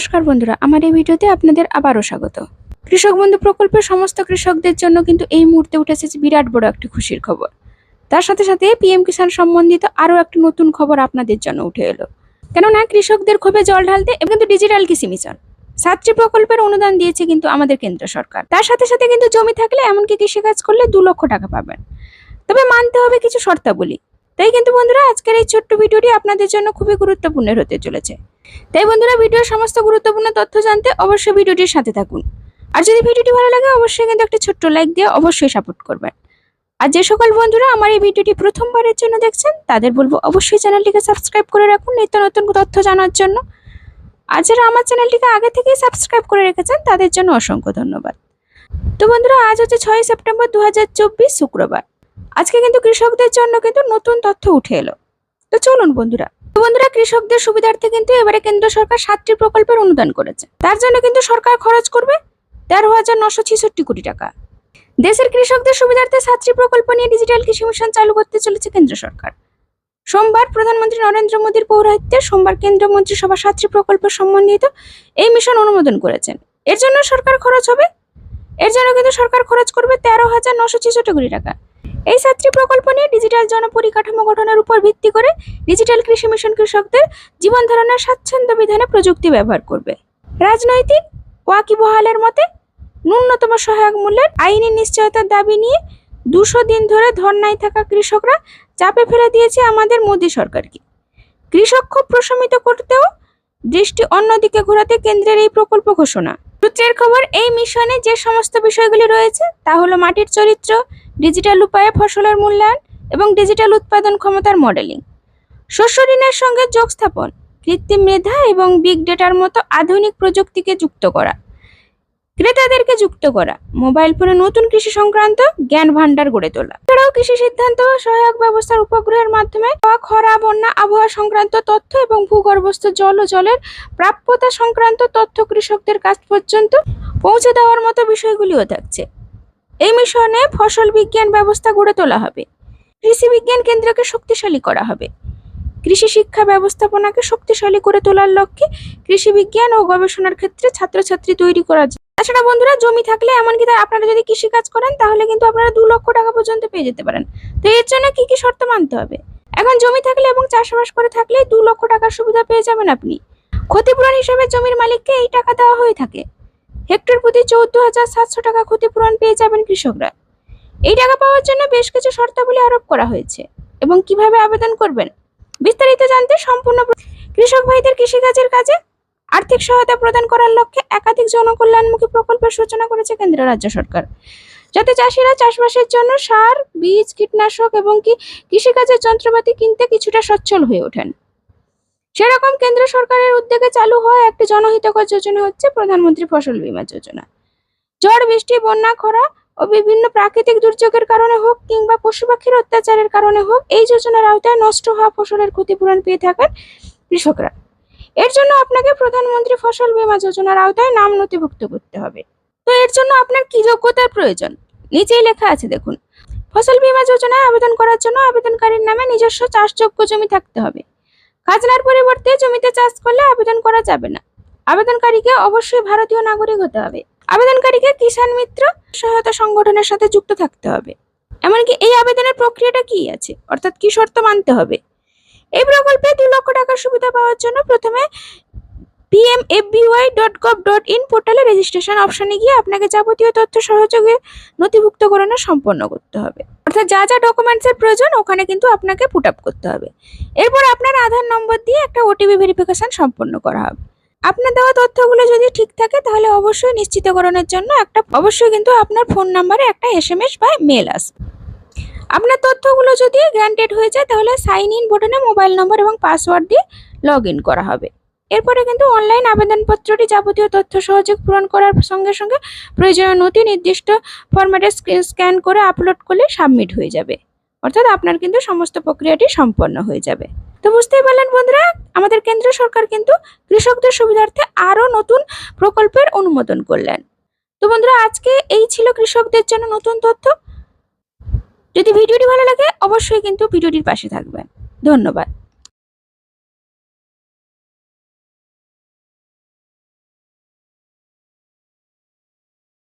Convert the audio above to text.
নমস্কার বন্ধুরা, আমার এই ভিডিওতে আপনাদের আবারও স্বাগত। কৃষক বন্ধু প্রকল্পের সমস্ত কৃষকদের জন্য কিন্তু এই মুহূর্তে উঠে এসেছে বিরাট বড় একটি খুশির খবর। তার সাথে সাথে পিএম কিষাণ সম্বন্ধিত আরও একটি নতুন খবর আপনাদের জন্য উঠে এলো। কেননা কৃষকদের ক্ষোভে জল ঢালতে এবং কিন্তু ডিজিটাল কৃষি মিশন 7টি প্রকল্পের অনুদান দিয়েছে কিন্তু আমাদের কেন্দ্র সরকার। তার সাথে সাথে কিন্তু জমি থাকলে এমনকি কৃষিকাজ করলে 2 লক্ষ টাকা পাবেন। তবে মানতে হবে কিছু শর্তাবলী। তাই কিন্তু বন্ধুরা আজকের এই ছোট্ট ভিডিওটি আপনাদের জন্য খুবই গুরুত্বপূর্ণ হতে চলেছে। তাই বন্ধুরা ভিডিওর সমস্ত গুরুত্বপূর্ণ তথ্য জানতে অবশ্যই ভিডিওটির সাথে থাকুন। আর যদি ভিডিওটি ভালো লাগে অবশ্যই কিন্তু একটা ছোট্ট লাইক দিয়ে অবশ্যই সাপোর্ট করবেন। আর যে সকল বন্ধুরা আমার এই ভিডিওটি প্রথমবারের জন্য দেখছেন তাদের বলবো অবশ্যই চ্যানেলটিকে সাবস্ক্রাইব করে রাখুন নিত্য নতুন তথ্য জানার জন্য। আর যারা আমার চ্যানেলটিকে আগে থেকেই সাবস্ক্রাইব করে রেখেছেন তাদের জন্য অসংখ্য ধন্যবাদ। তো বন্ধুরা আজ হচ্ছে 6 সেপ্টেম্বর 2024 শুক্রবার। আজকে কিন্তু কৃষকদের জন্য কিন্তু নতুন তথ্য উঠে এলো। তো চলুন বন্ধুরা কৃষকদের সুবিধার্থে কিন্তু এবারে কেন্দ্র সরকার 7টি প্রকল্পের অনুদান করেছে। তার জন্য কিন্তু সরকার খরচ করবে 13,966 কোটি টাকা। দেশের কৃষকদের সুবিধার্থে 7টি প্রকল্প নিয়ে ডিজিটাল কৃষি মিশন চালু করতে চলেছে কেন্দ্র সরকার। সোমবার প্রধানমন্ত্রী নরেন্দ্র মোদীর পৌরোহিত্যে সোমবার কেন্দ্রীয় মন্ত্রিসভা 7টি প্রকল্প সম্বন্ধিত এই মিশন অনুমোদন করেছেন। এর জন্য কিন্তু সরকার খরচ করবে 13,966 কোটি টাকা। এই 7টি প্রকল্প নিয়ে ডিজিটাল জনপরিকাঠামো গঠনের উপর ভিত্তি করে ডিজিটাল কৃষি মিশন কৃষকদের জীবন ধারণের স্বাচ্ছন্দ্য বিধানে প্রযুক্তি ব্যবহার করবে। রাজনৈতিক ওয়াকিবহালের মতে ন্যূনতম সহায়ক মূল্যের আইনি নিশ্চয়তার দাবি নিয়ে 200 দিন ধরে ধর্নায় থাকা কৃষকরা চাপে ফেলে দিয়েছে আমাদের মোদী সরকারকে। কৃষক ক্ষোভ প্রশমিত করতেও দৃষ্টি অন্যদিকে ঘোরাতে কেন্দ্রের এই প্রকল্প ঘোষণা। সূত্রের খবর, এই মিশনে যে সমস্ত বিষয়গুলি রয়েছে তা হলো মাটির চরিত্র, ডিজিটাল উপায়ে ফসলের মূল্যায়ন এবং ডিজিটাল উৎপাদন ক্ষমতার মডেলিং, শস্য ঋণের সঙ্গে যোগ স্থাপন, কৃত্রিম মেধা এবং বিগ ডেটার মতো আধুনিক প্রযুক্তিকে যুক্ত করা, ক্রেতাদেরকে যুক্ত করা, মোবাইল ফোনে নতুন কৃষি সংক্রান্ত জ্ঞান ভান্ডার গড়ে তোলা। এছাড়াও কৃষি সিদ্ধান্ত সহায়ক ব্যবস্থার উপগ্রহের মাধ্যমে খরা, বন্যা, আবহাওয়া সংক্রান্ত তথ্য এবং ভূগর্ভস্থ জল ও জলের প্রাপ্যতা সংক্রান্ত তথ্য কৃষকদের কাছ পর্যন্ত পৌঁছে দেওয়ার মতো বিষয়গুলিও থাকছে। এই মিশনে ফসল বিজ্ঞান ব্যবস্থা গড়ে তোলা হবে, কৃষি বিজ্ঞান কেন্দ্রকে শক্তিশালী করা হবে, কৃষি শিক্ষা ব্যবস্থাপনাকে শক্তিশালী করে তোলার লক্ষ্যে কৃষি বিজ্ঞান ও গবেষণার ক্ষেত্রে ছাত্রছাত্রী তৈরি করা যায়। তাছাড়া বন্ধুরা জমি থাকলে এমনকি আপনারা যদি কৃষিকাজ করেন তাহলে কিন্তু আপনারা 2 লক্ষ টাকা পর্যন্ত পেয়ে যেতে পারেন। তো এর জন্য কি কি শর্ত মানতে হবে? এখন জমি থাকলে এবং চাষবাস করে থাকলে 2 লক্ষ টাকার সুবিধা পেয়ে যাবেন আপনি। ক্ষতিপূরণ হিসেবে জমির মালিককে এই টাকা দেওয়া হয়ে থাকে। হেক্টর প্রতি 14,700 টাকা ক্ষতিপূরণ পেয়ে যাবেন কৃষকরা। এই টাকা পাওয়ার জন্য বেশ কিছু শর্তাবলী আরোপ করা হয়েছে এবং কিভাবে আবেদন করবেন বিস্তারিত জানতে সম্পূর্ণ কৃষক ভাইদের কৃষিকাজের কাজে আর্থিক সহায়তা প্রদান করার লক্ষ্যে একাধিক জনকল্যাণমুখী প্রকল্পের সূচনা করেছে কেন্দ্র রাজ্য সরকার, যাতে চাষিরা চাষবাসের জন্য সার, বীজ, কীটনাশক এবং কৃষিকাজের যন্ত্রপাতি কিনতে কিছুটা সচ্ছল হয়ে ওঠেন। সেরকম কেন্দ্র সরকারের উদ্যোগে চালু হওয়া একটি জনহিতকর যোজনা হচ্ছে প্রধানমন্ত্রী ফসল বীমা যোজনা। ঝড়, বৃষ্টি, বন্যা, খরা ও বিভিন্ন প্রাকৃতিক দুর্যোগের কারণে হোক কিংবা পশু পাখির অত্যাচারের কারণে হোক এই যোজনার আওতায় নষ্ট হওয়া ফসলের ক্ষতিপূরণ পেয়ে থাকেন কৃষকরা। এর জন্য আপনাকে প্রধানমন্ত্রী ফসল বীমা যোজনার আওতায় নাম নথিভুক্ত করতে হবে। তো এর জন্য আপনার কি যোগ্যতার প্রয়োজন নিচেই লেখা আছে দেখুন। ফসল বীমা যোজনায় আবেদন করার জন্য আবেদনকারীর নামে নিজস্ব চাষযোগ্য জমি থাকতে হবে। খাজনার পরিবর্তে জমিতে চাষ করলে আবেদন করা যাবে না। আবেদনকারীকে অবশ্যই ভারতীয় নাগরিক হতে হবে। আবেদনকারীকে কিষাণ মিত্র সহায়তা সংগঠনের সাথে যুক্ত থাকতে হবে। এমনকি এই আবেদনের প্রক্রিয়াটা কি আছে, অর্থাৎ কি শর্ত মানতে হবে। এই প্রকল্পে 2 লক্ষ টাকার সুবিধা পাওয়ার জন্য প্রথমে pmfby.gov.in পোর্টালে রেজিস্ট্রেশন অপশনে গিয়ে আপনাকে যাবতীয় তথ্য সহযোগে নথিভুক্তকরণ সম্পন্ন করতে হবে। অর্থাৎ যা যা ডকুমেন্টসের প্রয়োজন ওখানে কিন্তু আপনাকে পুট আপ করতে হবে। এরপর আপনার আধার নম্বর দিয়ে একটা ওটিপি ভেরিফিকেশন সম্পন্ন করা হবে। আপনার দেওয়া তথ্যগুলো যদি ঠিক থাকে তাহলে অবশ্যই নিশ্চিতকরণের জন্য অবশ্যই কিন্তু আপনার ফোন নাম্বারে একটা SMS বা মেল আসবে। আপনার তথ্যগুলো যদি গ্রান্টেড হয়ে যায় তাহলে সাইন ইন বাটনে মোবাইল নম্বর এবং পাসওয়ার্ড দিয়ে লগ ইন করা হবে। এরপরে কিন্তু অনলাইন আবেদনপত্রটি যাবতীয় তথ্য সহজে পূরণ করার সঙ্গে সঙ্গে প্রয়োজনীয় নথি নির্দিষ্ট ফরম্যাটে স্ক্যান করে আপলোড করলে সাবমিট হয়ে যাবে। অর্থাৎ আপনার কিন্তু সমস্ত প্রক্রিয়াটি সম্পন্ন হয়ে যাবে। তো বুঝতেই পারলেন বন্ধুরা, আমাদের কেন্দ্র সরকার কিন্তু কৃষকদের সুবিধার্থে আরো নতুন প্রকল্পের অনুমোদন করলেন। তো বন্ধুরা আজকে এই ছিল কৃষকদের জন্য নতুন তথ্য। যদি ভিডিওটি ভালো লাগে অবশ্যই কিন্তু ভিডিওটির পাশে থাকবেন। ধন্যবাদ।